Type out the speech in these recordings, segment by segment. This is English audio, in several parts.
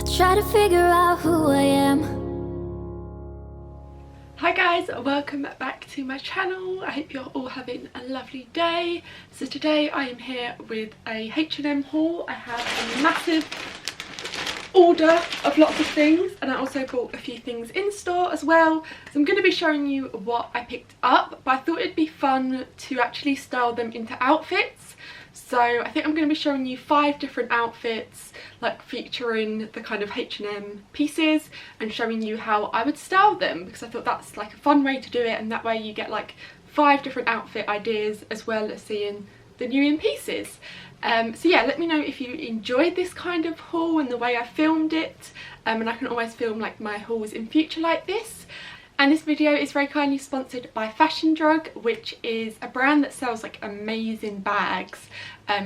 Try to figure out who I am. Hi guys, welcome back to my channel. I hope you're all having a lovely day. So today I am here with a H&M haul. I have a massive order of lots of things, and I also bought a few things in store as well. So I'm going to be showing you what I picked up, but I thought it'd be fun to actually style them into outfits. So I think I'm going to be showing you 5 different outfits, like featuring the kind of H&M pieces, and showing you how I would style them, because I thought that's like a fun way to do it, and that way you get like 5 different outfit ideas as well as seeing the new in pieces. So yeah, let me know if you enjoyed this kind of haul and the way I filmed it, and I can always film like my hauls in future like this. And this video is very kindly sponsored by Fashion Drug, which is a brand that sells like amazing bags,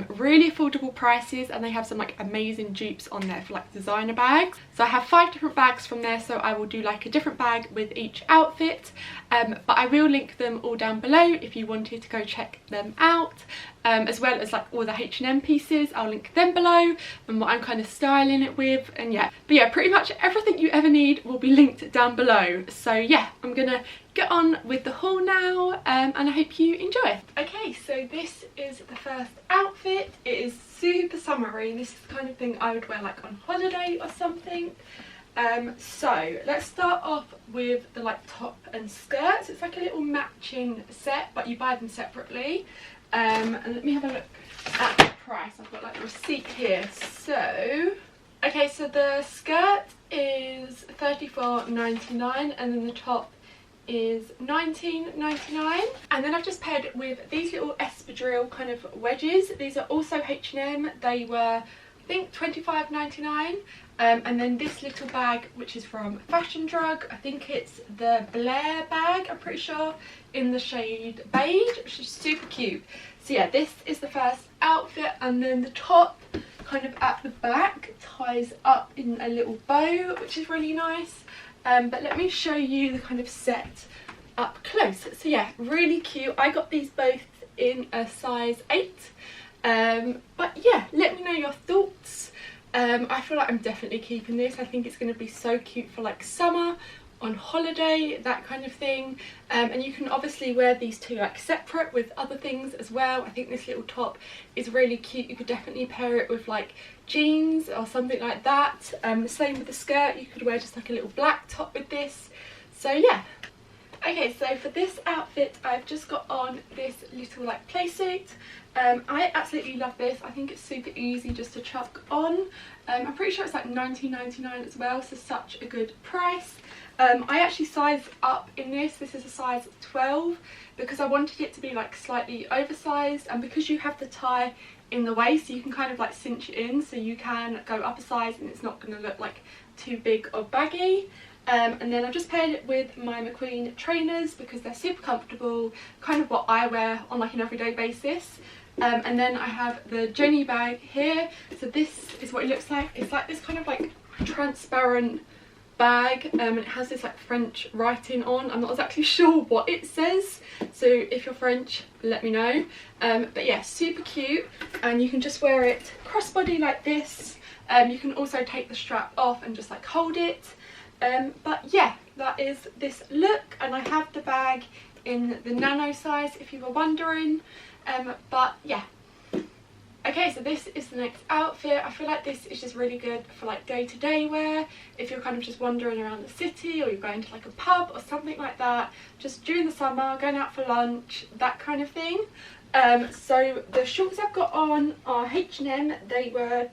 really affordable prices, and they have some like amazing dupes on there for like designer bags. So I have 5 different bags from there, so I will do like a different bag with each outfit, but I will link them all down below if you wanted to go check them out, as well as like all the H&M pieces. I'll link them below and what I'm kind of styling it with, and yeah, but yeah, pretty much everything you ever need will be linked down below. So yeah, I'm gonna get on with the haul now, and I hope you enjoy it. Okay, so this is the first outfit. It is super summery, and this is the kind of thing I would wear like on holiday or something. So let's start off with the like top and skirts. It's like a little matching set, but you buy them separately. And let me have a look at the price. I've got like the receipt here. So okay, so the skirt is $34.99, and then the top is $19.99, and then I've just paired it with these little espadrille kind of wedges. These are also H&M. They were, I think, $25.99. And then this little bag, which is from Fashion Drug, I think it's the Blair bag, I'm pretty sure, in the shade beige, which is super cute. So yeah, this is the first outfit, and then the top kind of at the back ties up in a little bow, which is really nice. But let me show you the kind of set up close. So yeah, really cute. I got these both in a size 8. But yeah, let me know your thoughts. I feel like I'm definitely keeping this. I think it's going to be so cute for like summer, on holiday, that kind of thing. And you can obviously wear these two like separate with other things as well. I think this little top is really cute. You could definitely pair it with like jeans or something like that. Same with the skirt. You could wear just like a little black top with this. So yeah. Okay, so for this outfit I've just got on this little like play suit. I absolutely love this. I think it's super easy just to chuck on. I'm pretty sure it's like $19.99 as well, so such a good price. I actually sized up in this. This is a size 12 because I wanted it to be like slightly oversized, and because you have the tie in the waist, so you can kind of like cinch it in, so you can go up a size and it's not going to look like too big or baggy. And then I've just paired it with my McQueen trainers because they're super comfortable, kind of what I wear on like an everyday basis. And then I have the Jenny bag here. So this is what it looks like. It's like this kind of like transparent bag, and it has this like French writing on. I'm not exactly sure what it says, so if you're French, let me know. But yeah, super cute, and you can just wear it crossbody like this. You can also take the strap off and just like hold it. But yeah, that is this look, and I have the bag in the nano size if you were wondering. But yeah. Okay, so this is the next outfit. I feel like this is just really good for like day-to-day wear, if you're kind of just wandering around the city, or you're going to like a pub or something like that, just during the summer, going out for lunch, that kind of thing. So the shorts I've got on are H&M. They were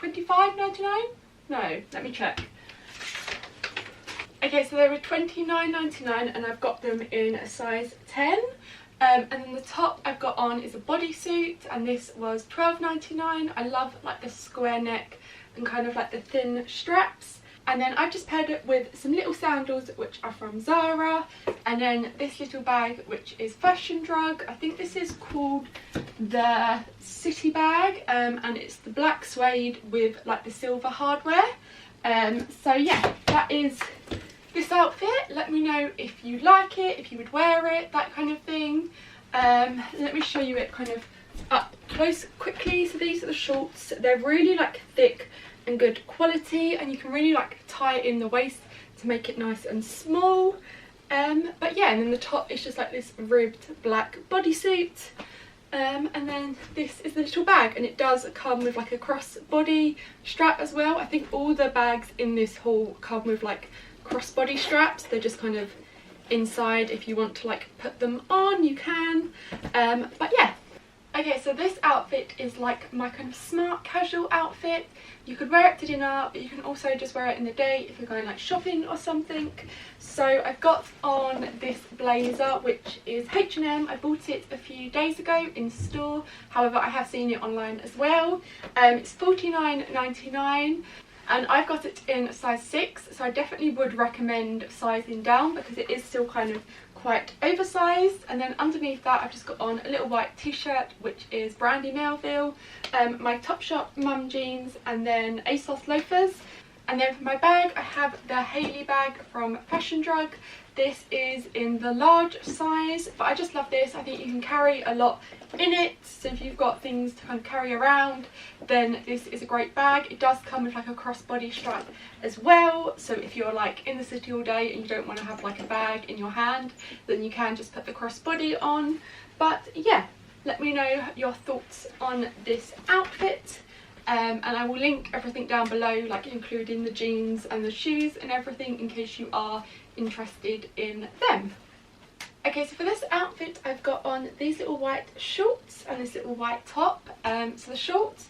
$25.99? No, let me check. Okay, so they were $29.99, and I've got them in a size 10. And then the top I've got on is a bodysuit, and this was $12.99. I love like the square neck and kind of like the thin straps. And then I've just paired it with some little sandals, which are from Zara, and then this little bag, which is Fashion Drug. I think this is called the City bag, and it's the black suede with like the silver hardware. So yeah, that is this outfit. Let me know if you like it, if you would wear it, that kind of thing. Let me show you it kind of up close quickly. So these are the shorts. They're really like thick and good quality, and you can really like tie it in the waist to make it nice and small. But yeah, and then the top is just like this ribbed black bodysuit. And then this is the little bag, and it does come with like a crossbody strap as well. I think all the bags in this haul come with like crossbody straps. They're just kind of inside. If you want to like put them on, you can. But yeah. Okay, so this outfit is like my kind of smart casual outfit. You could wear it to dinner, but you can also just wear it in the day if you're going like shopping or something. So I've got on this blazer, which is H&M. I bought it a few days ago in store. However, I have seen it online as well. It's $49.99. And I've got it in size 6, so I definitely would recommend sizing down because it is still kind of quite oversized. And then underneath that I've just got on a little white t-shirt, which is Brandy Melville, my Topshop mum jeans, and then ASOS loafers. And then for my bag I have the Hayley bag from Fashion Drug. This is in the large size, but I just love this. I think you can carry a lot in it, so if you've got things to kind of carry around, then this is a great bag. It does come with like a crossbody strap as well, so if you're like in the city all day and you don't want to have like a bag in your hand, then you can just put the crossbody on. But yeah, let me know your thoughts on this outfit. And I will link everything down below, like including the jeans and the shoes and everything, in case you are interested in them. Okay, so for this outfit I've got on these little white shorts and this little white top. So the shorts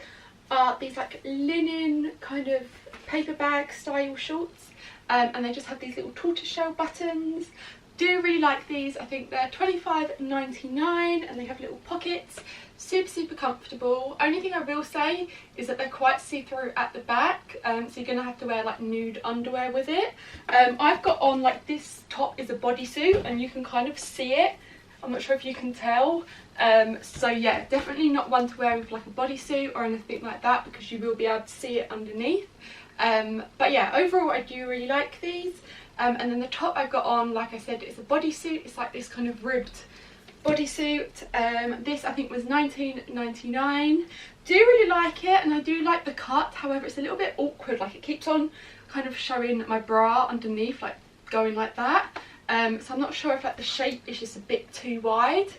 are these like linen kind of paper bag style shorts, and they just have these little tortoiseshell buttons. Do really like these. I think they're $25.99 and they have little pockets. Super comfortable. Only thing I will say is that they're quite see-through at the back, so you're gonna have to wear like nude underwear with it. I've got on like this top is a bodysuit and you can kind of see it. I'm not sure if you can tell. So yeah, definitely not one to wear with like a bodysuit or anything like that, because you will be able to see it underneath. But yeah, overall I do really like these. And then the top I've got on, like I said, is a bodysuit. It's like this kind of ribbed bodysuit. This I think was $19.99. Do really like it, and I do like the cut. However, it's a little bit awkward, like it keeps on kind of showing my bra underneath, like going like that. So I'm not sure if like the shape is just a bit too wide.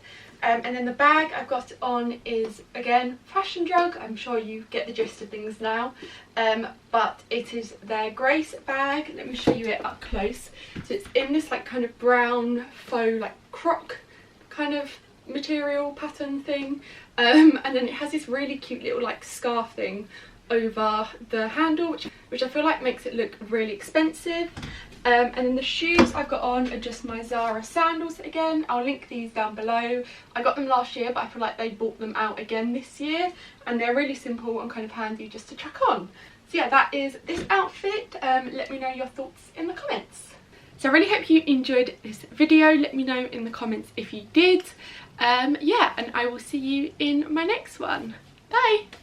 And then the bag I've got on is again Fashion Drug. I'm sure you get the gist of things now. But it is their Grace bag. Let me show you it up close. So it's in this like kind of brown faux like croc kind of material pattern thing, and then it has this really cute little like scarf thing over the handle, which I feel like makes it look really expensive. And then the shoes I've got on are just my Zara sandals again. I'll link these down below. I got them last year, but I feel like they bought them out again this year, and they're really simple and kind of handy just to chuck on. So yeah, that is this outfit. Let me know your thoughts in the comments. So I really hope you enjoyed this video. Let me know in the comments if you did. Yeah, and I will see you in my next one. Bye!